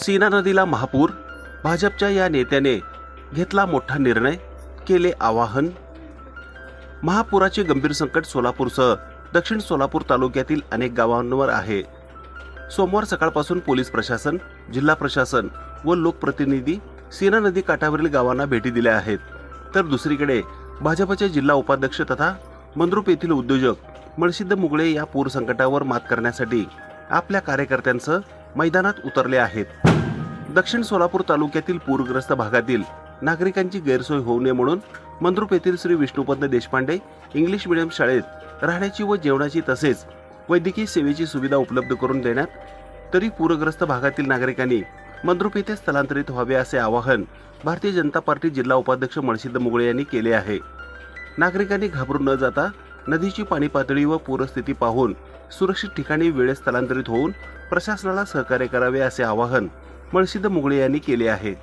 सीना नदीला महापूर, भाजपच्या या नेत्याने घेतला मोठा निर्णय, केले आवाहन। महापुराचे गंभीर संकट सोलापूरसह दक्षिण सोलापूर तालुक्यातील अनेक गावांवर आहे। सोमवार सकाळपासून पोलीस प्रशासन, जिल्हा प्रशासन व लोकप्रतिनिधी सीना नदी काठावरील गावांना भेटी दिल्या आहेत, तर दुसरीकडे भाजपचे जिल्हा उपाध्यक्ष तथा मंद्रुप येथील उद्योजक मळसिद्ध मुगळे या पूर संकटावर मात करण्यासाठी आपल्या कार्यकर्त्यांसह मैदानात उतरले आहेत। दक्षिण सोलापूर तालुक्यातील पूरग्रस्त भागातील नागरिकांची गैरसोय होऊ नये म्हणून मंद्रुप येथील श्री विष्णुपंत देशपांडे इंग्लिश मीडियम शाळेत राहण्याची व जेवणाची तसेच वैद्यकीय सेवेची सुविधा उपलब्ध करून देण्यात, तरी पूरग्रस्त भागातील नागरिकांनी मंद्रुप येथे स्थलांतरित व्हावे असे आवाहन भारतीय जनता पार्टी जिल्हा उपाध्यक्ष मळसिद्ध मुगळे यांनी केले आहे। नागरिकांनी घाबरून न जाता नदीची पाणी पातळी व पूरस्थिती पाहून सुरक्षित ठिकाणी वेळेत स्थलांतरित होऊन प्रशासनाला सहकार्य करावे असे आवाहन मळसिद्ध मुगळे यांनी केले आहे।